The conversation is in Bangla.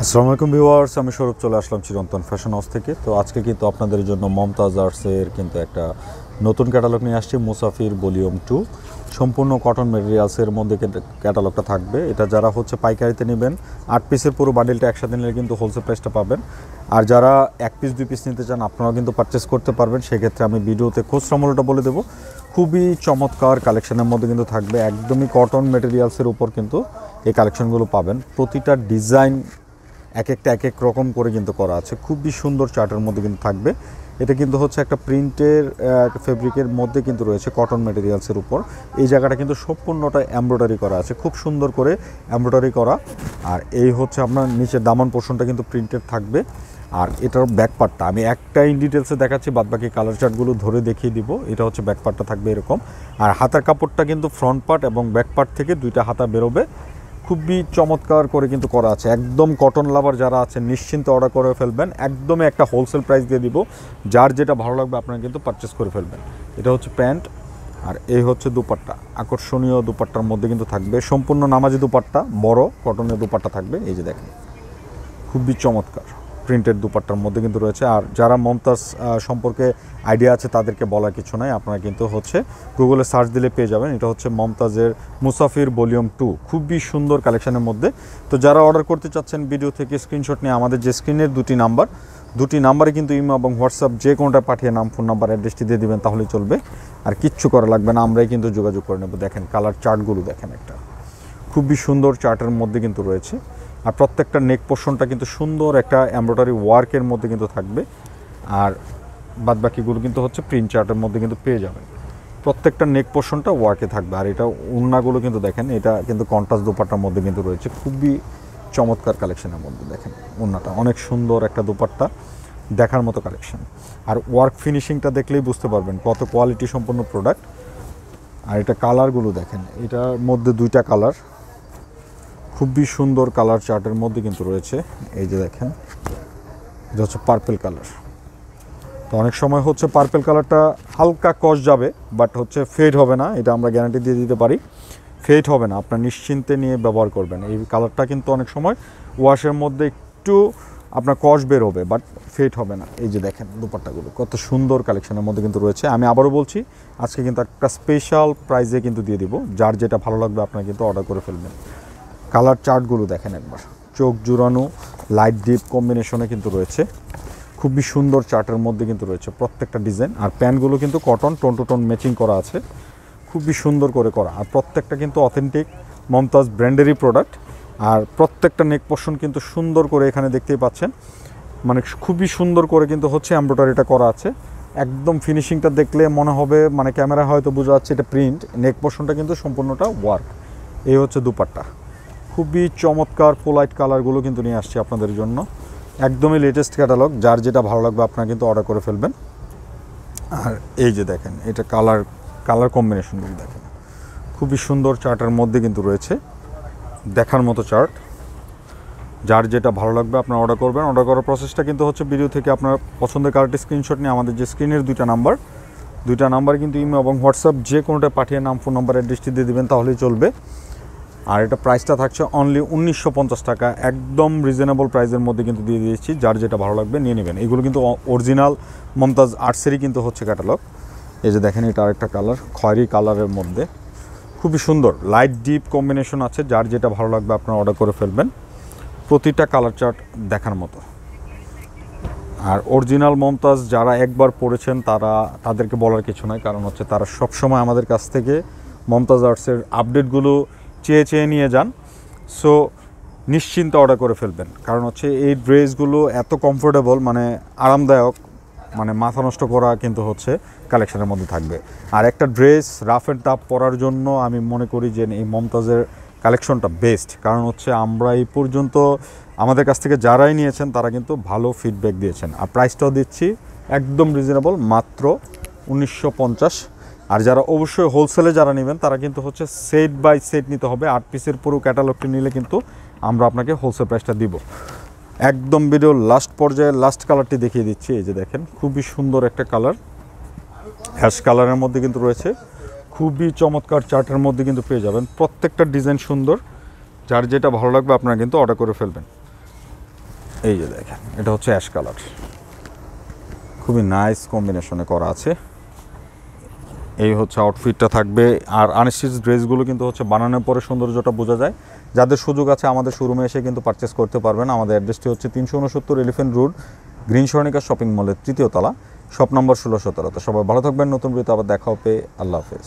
আসসালামু আলাইকুম ভিউয়ার্স, আমি সৌরভ চলে আসলাম চিরন্তন ফ্যাশন হাউস থেকে। তো আজকে কিন্তু আপনাদের জন্য মমতাজ আর্টসের কিন্তু একটা নতুন ক্যাটালগ নিয়ে আসছি, মুসাফির ভলিউম 2। সম্পূর্ণ কটন মেটেরিয়ালসের মধ্যে ক্যাটালগটা থাকবে। এটা যারা পাইকারিতে নেবেন 8 পিসের পুরো বান্ডিলটা একসাথে নিলে কিন্তু হোলসেল প্রাইসটা পাবেন। আর যারা 1 পিস 2 পিস নিতে চান আপনারাও কিন্তু পারচেস করতে পারবেন। সেক্ষেত্রে আমি ভিডিওতে খুচরা মূল্যটা বলে দেবো। খুবই চমৎকার কালেকশনের মধ্যে কিন্তু থাকবে, একদমই কটন মেটেরিয়ালসের উপর কিন্তু এই কালেকশনগুলো পাবেন। প্রতিটা ডিজাইন এক এক রকম করে কিন্তু করা আছে, খুবই সুন্দর চার্টের মধ্যে কিন্তু থাকবে। এটা কিন্তু একটা প্রিন্টের ফেব্রিকের মধ্যে কিন্তু রয়েছে কটন মেটেরিয়ালসের উপর। এই জায়গাটা কিন্তু সম্পূর্ণটা এমব্রয়ডারি করা আছে, খুব সুন্দর করে এমব্রয়ডারি করা। আর এই আপনার নিচের দামান পোর্শনটা কিন্তু প্রিন্টেড থাকবে। আর এটার ব্যাকপার্টটা আমি একটা ইন ডিটেলসে দেখাচ্ছি, বাদবাকি কালার চার্টগুলো ধরে দেখিয়ে দিব। এটা ব্যাকপার্টটা থাকবে এরকম। আর হাতার কাপড়টা কিন্তু ফ্রন্ট পার্ট এবং ব্যাকপার্ট থেকে দুইটা হাতা বেরোবে, খুবই চমৎকার করে কিন্তু করা আছে। একদম কটন লাভার যারা আছেন নিশ্চিন্তে অর্ডার করে ফেলবেন, একদমই একটা হোলসেল প্রাইস দিয়ে দিব। যার যেটা ভালো লাগবে আপনারা কিন্তু পারচেস করে ফেলবেন। এটা প্যান্ট, আর এই দুপাট্টা। আকর্ষণীয় দুপাট্টার মধ্যে কিন্তু থাকবে সম্পূর্ণ নামাজি দুপাট্টা, বড় কটনের দুপাট্টা থাকবে। এই যে দেখেন, খুবই চমৎকার প্রিন্টেড দুপাট্টার মধ্যে কিন্তু রয়েছে। আর যারা মমতাজ সম্পর্কে আইডিয়া আছে তাদেরকে বলার কিছু নাই, আপনারা কিন্তু গুগলে সার্চ দিলে পেয়ে যাবেন। এটা মমতাজের মুসাফির ভলিউম 2, খুবই সুন্দর কালেকশনের মধ্যে। তো যারা অর্ডার করতে চাচ্ছেন ভিডিও থেকে স্ক্রিনশট নিয়ে আমাদের যে স্ক্রিনের দুটি নাম্বারে কিন্তু ইমো এবং হোয়াটসঅ্যাপ যে কোনোটা পাঠিয়ে নাম, ফোন নাম্বার, অ্যাড্রেসটি দিয়ে দিবেন, তাহলেই চলবে। আর কিচ্ছু করা লাগবে না, আমরাই কিন্তু যোগাযোগ করে নেব। দেখেন কালার চার্টগুলো দেখেন, একটা খুবই সুন্দর চার্টের মধ্যে কিন্তু রয়েছে। আর প্রত্যেকটা নেক পোর্শনটা কিন্তু সুন্দর একটা এমব্রয়ডারি ওয়ার্কের মধ্যে কিন্তু থাকবে। আর বাদবাকিগুলো কিন্তু প্রিন্ট চার্টের মধ্যে কিন্তু পেয়ে যাবেন। প্রত্যেকটা নেক পোর্শনটা ওয়ার্কে থাকবে। আর এটা ওড়নাগুলো কিন্তু দেখেন, এটা কিন্তু কন্ট্রাস্ট দোপাট্টার মধ্যে কিন্তু রয়েছে, খুবই চমৎকার কালেকশনের মধ্যে। দেখেন ওড়নাটা অনেক সুন্দর একটা দোপাট্টা, দেখার মতো কালেকশন। আর ওয়ার্ক ফিনিশিংটা দেখলেই বুঝতে পারবেন কত কোয়ালিটি সম্পন্ন প্রোডাক্ট। আর এটা কালারগুলো দেখেন, এটার মধ্যে দুইটা কালার, খুবই সুন্দর কালার চার্টের মধ্যে কিন্তু রয়েছে। এই যে দেখেন, এটা পার্পল কালার। তো অনেক সময় পার্পল কালারটা হালকা কস্ট যাবে, বাট ফেড হবে না, এটা আমরা গ্যারান্টি দিয়ে দিতে পারি। ফেড হবে না, আপনার নিশ্চিন্তে নিয়ে ব্যবহার করবেন। এই কালারটা কিন্তু অনেক সময় ওয়াশের মধ্যে একটু আপনার কস্ট বের হবে, বাট ফেড হবে না। এই যে দেখেন দুপাট্টাগুলো কত সুন্দর কালেকশনের মধ্যে কিন্তু রয়েছে। আমি আবারও বলছি, আজকে কিন্তু একটা স্পেশাল প্রাইজে কিন্তু দিয়ে দিব। যার যেটা ভালো লাগবে আপনারা কিন্তু অর্ডার করে ফেলবেন। কালার চার্টগুলো দেখেন একবার, চোখ জুড়ানো লাইট ডিপ কম্বিনেশনে কিন্তু রয়েছে, খুবই সুন্দর চার্টের মধ্যে কিন্তু রয়েছে প্রত্যেকটা ডিজাইন। আর প্যান্টগুলো কিন্তু cotton tone to tone matching করা আছে, খুবই সুন্দর করে করা। আর প্রত্যেকটা কিন্তু অথেন্টিক মমতাজ ব্র্যান্ডেরই প্রোডাক্ট। আর প্রত্যেকটা নেক পোর্শন কিন্তু সুন্দর করে এখানে দেখতেই পাচ্ছেন, মানে খুবই সুন্দর করে কিন্তু এমব্রয়ডারিটা করা আছে। একদম ফিনিশিংটা দেখলে মনে হবে, মানে ক্যামেরা হয়তো বোঝা যাচ্ছে এটা প্রিন্ট, নেক পোর্শনটা কিন্তু সম্পূর্ণটা ওয়ার্ক। এই দুপাট্টা, খুবই চমৎকার পোলাইট কালারগুলো কিন্তু নিয়ে আসছি আপনাদের জন্য, একদমই লেটেস্ট ক্যাটালগ। যার যেটা ভালো লাগবে আপনারা কিন্তু অর্ডার করে ফেলবেন। আর এই যে দেখেন, এটা কালার কম্বিনেশনগুলো দেখেন, খুবই সুন্দর চার্টের মধ্যে কিন্তু রয়েছে, দেখার মতো চার্ট। যার যেটা ভালো লাগবে আপনারা অর্ডার করবেন। অর্ডার করার প্রসেসটা কিন্তু ভিডিও থেকে আপনার পছন্দের কালারটি স্ক্রিনশট নিয়ে আমাদের যে স্ক্রিনের দুইটা নাম্বার কিন্তু ইমো এবং হোয়াটসঅ্যাপ যে কোনোটা পাঠিয়ে নাম, ফোন নাম্বার, অ্যাড্রেসটি দিয়ে দেবেন, তাহলেই চলবে। আর এটা প্রাইসটা থাকছে অনলি 1950 টাকা, একদম রিজনেবল প্রাইসের মধ্যে কিন্তু দিয়ে দিয়েছি। যার যেটা ভালো লাগবে নিয়ে নেবেন। এগুলো কিন্তু অরিজিনাল মমতাজ আর্টসেরই কিন্তু ক্যাটালগ। এই যে দেখেন, এটা আরেকটা কালার, খয়েরি কালারের মধ্যে খুবই সুন্দর লাইট ডিপ কম্বিনেশন আছে। যার যেটা ভালো লাগবে আপনারা অর্ডার করে ফেলবেন। প্রতিটা কালার চার্ট দেখার মতো। আর অরিজিনাল মমতাজ যারা একবার পড়েছেন তাদেরকে বলার কিছু নয়, কারণ তারা সবসময় আমাদের কাছ থেকে মমতাজ আর্টসের আপডেটগুলো চেয়ে নিয়ে যান। সো নিশ্চিন্তে অর্ডার করে ফেলবেন, কারণ এই ড্রেসগুলো এত কমফোর্টেবল, মানে আরামদায়ক, মানে মাথা নষ্ট করা কিন্তু কালেকশনের মধ্যে থাকবে। আর একটা ড্রেস রাফ অ্যান্ড টাফ পরার জন্য আমি মনে করি যে এই মমতাজের কালেকশনটা বেস্ট, কারণ আমরা এই পর্যন্ত আমাদের কাছ থেকে যারাই নিয়েছেন তারা কিন্তু ভালো ফিডব্যাক দিয়েছেন। আর প্রাইসটাও দিচ্ছি একদম রিজনেবল, মাত্র 1950। আর যারা অবশ্যই হোলসেলে যারা নেবেন তারা কিন্তু সেট বাই সেট নিতে হবে। 8 পিসের পুরো ক্যাটালগটি নিলে কিন্তু আমরা আপনাকে হোলসেল প্রাইসটা দিব। একদম ভিডিও লাস্ট পর্যায়ে লাস্ট কালারটি দেখিয়ে দিচ্ছি। এই যে দেখেন, খুবই সুন্দর একটা কালার, হ্যাশ কালারের মধ্যে কিন্তু রয়েছে, খুবই চমৎকার চার্টের মধ্যে কিন্তু পেয়ে যাবেন। প্রত্যেকটা ডিজাইন সুন্দর, যার যেটা ভালো লাগবে আপনারা কিন্তু অর্ডার করে ফেলবেন। এই যে দেখেন, এটা হচ্ছে অ্যাশ কালার, খুবই নাইস কম্বিনেশনে করা আছে। এই হচ্ছে আউটফিটটা থাকবে। আর আনস্টিচ ড্রেসগুলো কিন্তু হচ্ছে বানানোর পরে সৌন্দর্যটা বোঝা যায়। যাদের সুযোগ আছে আমাদের শোরুমে এসে কিন্তু পারচেস করতে পারবেন। আমাদের অ্যাড্রেসটি হচ্ছে 369 এলিফেন্ট রোড, গ্রিন সরণিকা শপিং মলের 3য় তলা, শপ নম্বর 1617। তো সবাই ভালো থাকবেন, নতুন ভিডিওতে আবার দেখা হবে। আল্লাহ হাফেজ।